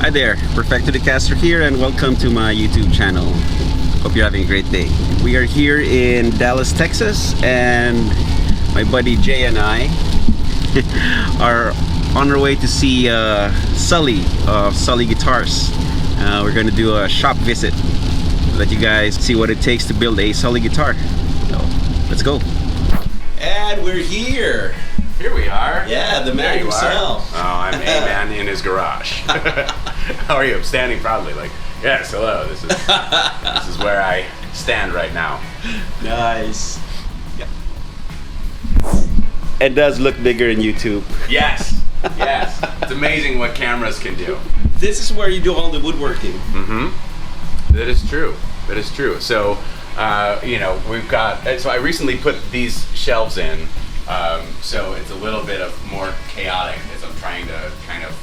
Hi there, Perfectodecaster here, and welcome to my YouTube channel. Hope you're having a great day. We are here in Dallas, Texas, and my buddy Jay and I are on our way to see Sully of Sully Guitars. We're going to do a shop visit, let you guys see what it takes to build a Sully guitar. So, let's go. And we're here. Here we are. Yeah, the man himself. Oh, I'm a man in his garage. How are you? I'm standing proudly like, yes, hello. This is where I stand right now. Nice. Yep. It does look bigger in YouTube. Yes, yes. It's amazing what cameras can do. This is where you do all the woodworking. Mm-hmm. That is true. That is true. So, you know, we've got. So I recently put these shelves in. So it's a little bit of more chaotic as I'm trying to kind of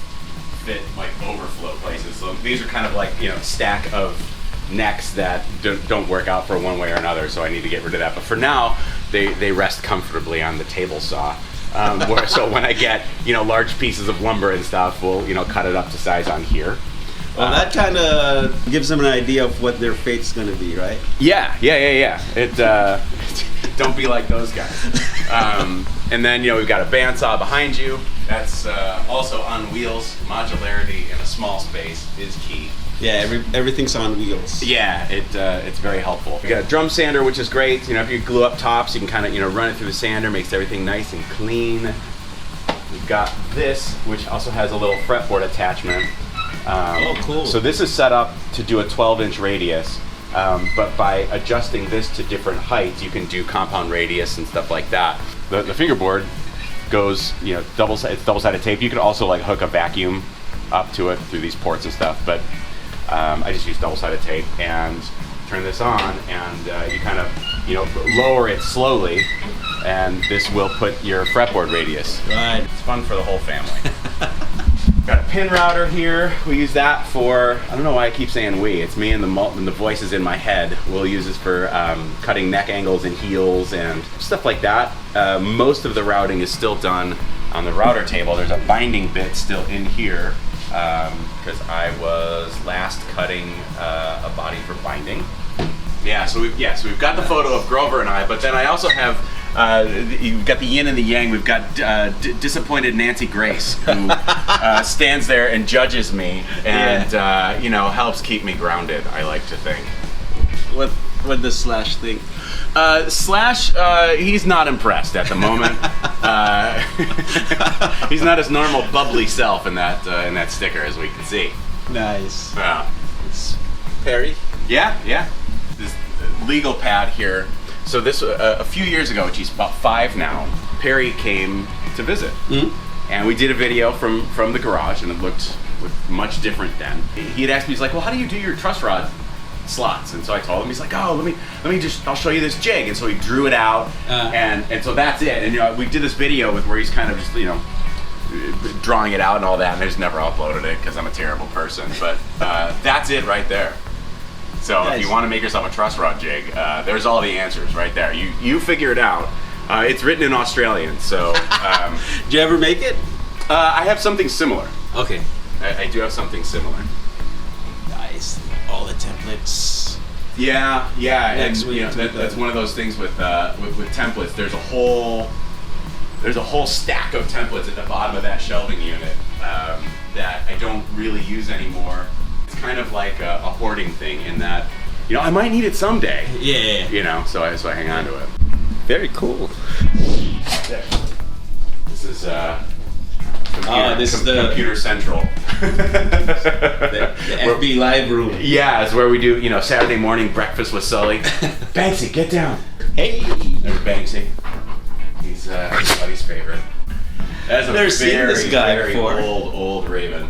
fit like overflow places. So these are kind of like, you know, stack of necks that don't work out for one way or another. So I need to get rid of that. But for now, they rest comfortably on the table saw. So when I get, you know, large pieces of lumber and stuff, we'll, you know, cut it up to size on here. Well, that kind of gives them an idea of what their fate's going to be, right? Yeah. It don't be like those guys. And then, you know, we've got a bandsaw behind you. That's also on wheels. Modularity in a small space is key. Yeah, everything's on wheels. Yeah, it's very helpful. We got a drum sander, which is great. You know, if you glue up tops, you can kind of, you know, run it through the sander, makes everything nice and clean. We've got this, which also has a little fretboard attachment. Oh, cool. So this is set up to do a 12-inch radius, but by adjusting this to different heights, you can do compound radius and stuff like that. The fingerboard goes, you know, it's double-sided tape. You can also like hook a vacuum up to it through these ports and stuff, but I just use double-sided tape and turn this on, and you kind of, you know, lower it slowly, and this will put your fretboard radius. Right. It's fun for the whole family. Got a pin router here. We use that for, I don't know why I keep saying we, it's me and the voices in my head. We'll use this for cutting neck angles and heels and stuff like that. Most of the routing is still done on the router table. There's a binding bit still in here because I was last cutting a body for binding. Yeah, so we've got the photo of Grover and I, but then I also have you've got the yin and the yang. We've got disappointed Nancy Grace, who stands there and judges me and you know, helps keep me grounded, I like to think. What does Slash think? Slash, he's not impressed at the moment. He's not his normal bubbly self in that sticker, as we can see. Nice. It's Perry? Yeah. This legal pad here. So this, a few years ago, geez, about 5 now, Perry came to visit. Mm-hmm. And we did a video from the garage, and it looked much different then. He had asked me, he's like, well, how do you do your truss rod slots? And so I told him, he's like, oh, let me just, I'll show you this jig. And so he drew it out, and so that's it. And, you know, we did this video where he's kind of just, you know, drawing it out and all that, and I just never uploaded it because I'm a terrible person. But that's it right there. So nice. If you want to make yourself a truss rod jig, there's all the answers right there. You figure it out. It's written in Australian, so... Did you ever make it? I have something similar. Okay. I do have something similar. Nice. All the templates. Yeah. Next and, you know, that's one of those things with templates. There's a whole stack of templates at the bottom of that shelving unit that I don't really use anymore. Kind of like a hoarding thing in that, you know, I might need it someday. Yeah. You know, so I hang on to it. Very cool. There. This is Computer Central. the FB Live room. Yeah, it's where we do, you know, Saturday morning breakfast with Sully. Banksy, get down. Hey. There's Banksy. He's everybody's favorite. That's a Never seen this guy very before. old Raven.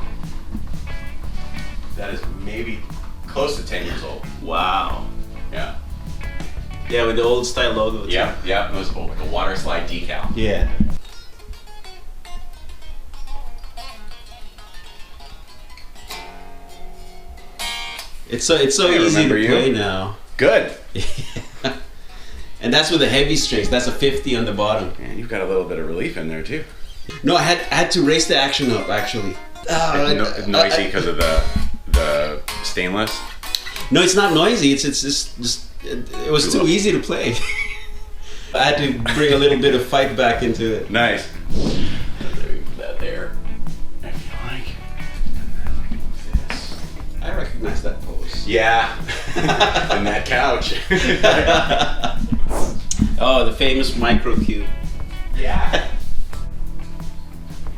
That is maybe close to 10 years old. Wow. Yeah. Yeah, with the old style logo. Yeah. It was like a water slide decal. Yeah. It's so easy to play now. Good. And that's with the heavy strings. That's a 50 on the bottom. And you've got a little bit of relief in there too. No, I had to raise the action up actually. Noisy because of the stainless. No, it's not noisy. It's just it was too easy to play. I had to bring a little bit of fight back into it. Nice. Put that there. I feel like. This. I recognize that pose. Yeah. And that couch. Oh, the famous micro cube. Yeah.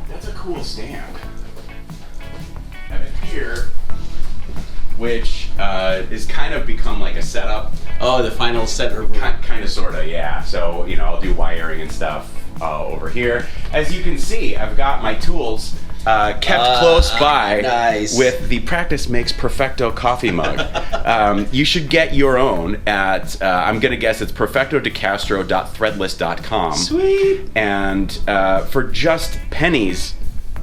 That's a cool stand. I have it here, which is kind of become like a setup. Oh, the final setup. Kind of, sort of, yeah. So, you know, I'll do wiring and stuff over here. As you can see, I've got my tools kept close by. Nice. With the Practice Makes Perfecto coffee mug. You should get your own at, I'm going to guess it's perfectodecastro.threadless.com. Sweet. And for just pennies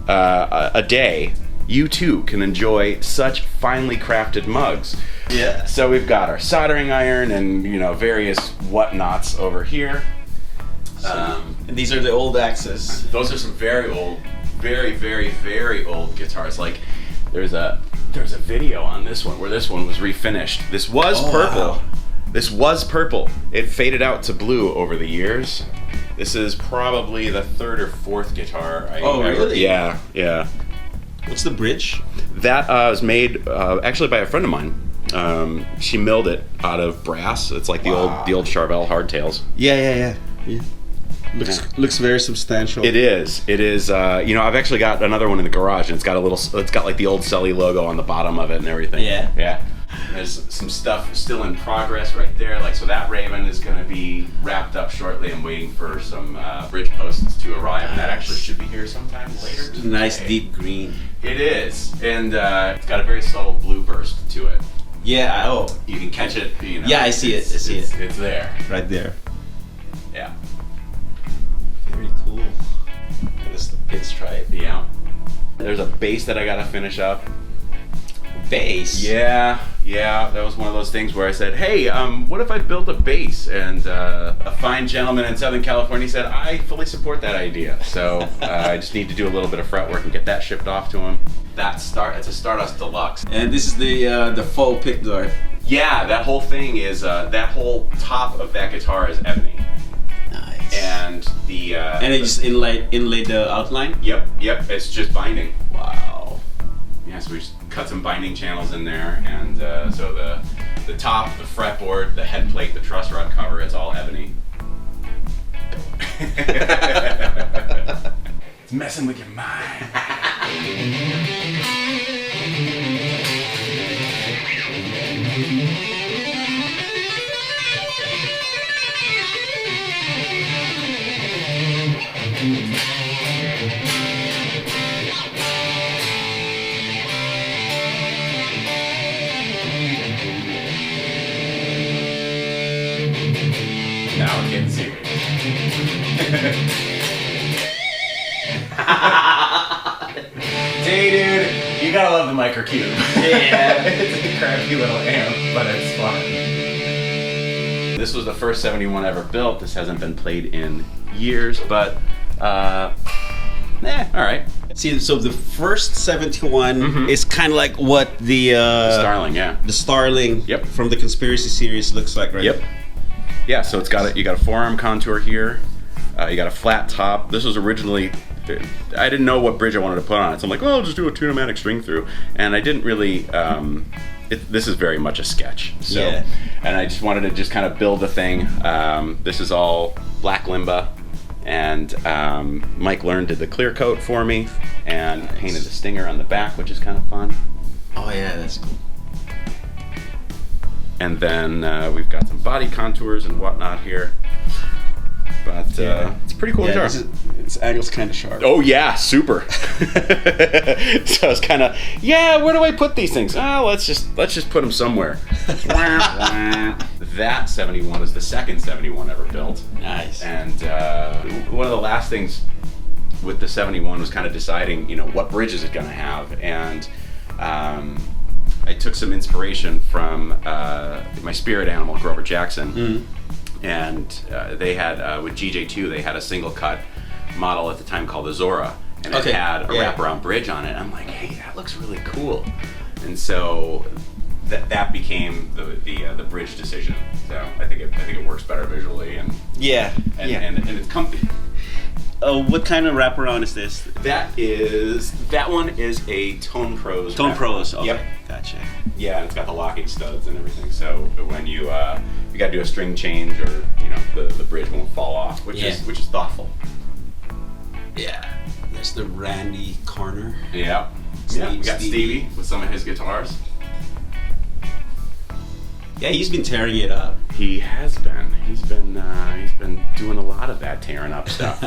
a day, you too can enjoy such finely crafted mugs. Yeah. So we've got our soldering iron and, you know, various whatnots over here. And these are the old axes. Those are some very old, very, very, very old guitars. Like there's a video on this one where this one was refinished. This was purple. Wow. This was purple. It faded out to blue over the years. This is probably the third or fourth guitar I ever. Really? Yeah, yeah. What's the bridge? That was made actually by a friend of mine. She milled it out of brass. It's like the old Charvel hardtails. Yeah. Looks very substantial. It is. It is. You know, I've actually got another one in the garage, and it's got like the old SULLY logo on the bottom of it and everything. Yeah. Yeah. There's some stuff still in progress right there. Like, so that Raven is going to be wrapped up shortly. I'm waiting for some bridge posts to arrive, and that actually should be here sometime later today. Nice deep green. It is, and it's got a very subtle blue burst to it. Yeah. Oh, You can catch it. You know, yeah. I see it. It's there. Right there. Yeah. Very cool. And this is the pinstripe. Yeah. There's a bass that I gotta finish up. Bass. Yeah. That was one of those things where I said, "Hey, what if I built a bass?" And a fine gentleman in Southern California said, "I fully support that idea." So I just need to do a little bit of fret work and get that shipped off to him. It's a Stardust Deluxe. And this is the Faux pick guard. Yeah, that whole thing is that whole top of that guitar is ebony. Nice. And and it just inlaid the outline. Yep. It's just binding. Wow. Yeah, so we just cut some binding channels in there, and so the top, the fretboard, the head plate, the truss rod cover, it's all ebony. It's messing with your mind. Now it's getting serious. Hey dude, you gotta love the microcube. Yeah. It's a crappy little amp, but it's fun. This was the first 71 ever built. This hasn't been played in years, but alright. See, so the first 71 is kind of like what the Starling, yeah. the Starling Yep. from the Conspiracy series looks like, right? Yep. Yeah, so you got a forearm contour here. You got a flat top. This was originally, I didn't know what bridge I wanted to put on it, so I'm like, well, I'll just do a tune-o-matic string through. And I didn't really, this is very much a sketch. So, Yeah. And I just wanted to just kind of build the thing. This is all black limba, and Mike Learn did the clear coat for me, and painted the stinger on the back, which is kind of fun. Oh yeah, that's cool. And then we've got some body contours and whatnot here. But it's a pretty cool guitar. Its angle's kind of sharp. Oh yeah, super. So it's kind of, where do I put these things? Oh, let's just put them somewhere. That 71 is the second 71 ever built. Nice. And one of the last things with the 71 was kind of deciding, what bridge is it going to have, and I took some inspiration from my spirit animal, Grover Jackson. And they had, with GJ2, they had a single cut model at the time called the Zora. and it had a wraparound bridge on it. I'm like, hey, that looks really cool. And so that became the bridge decision. So I think it works better visually and it's what kind of wraparound is this? That one is a Tone Pros. Tone Pros. Okay. Yep. Gotcha. Yeah, and it's got the locking studs and everything. So when you got to do a string change, or the bridge won't fall off, which is thoughtful. Yeah. That's the Randy corner. Yeah. Yeah. We got Stevie with some of his guitars. Yeah, he's been tearing it up. He has been. He's been doing a lot of that tearing up stuff.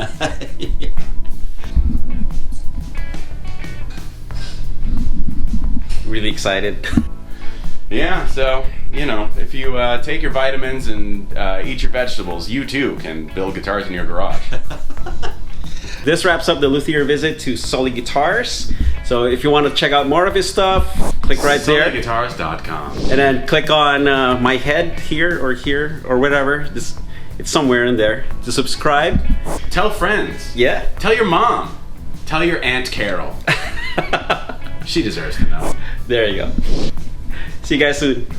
Really excited. Yeah, so if you take your vitamins and eat your vegetables, you too can build guitars in your garage. This wraps up the Luthier visit to Sully Guitars. So if you want to check out more of his stuff, click right there. SULLYguitars.com. And then click on my head here or whatever. It's somewhere in there to subscribe. Tell friends. Yeah. Tell your mom. Tell your Aunt Carol. She deserves to know. There you go. See you guys soon.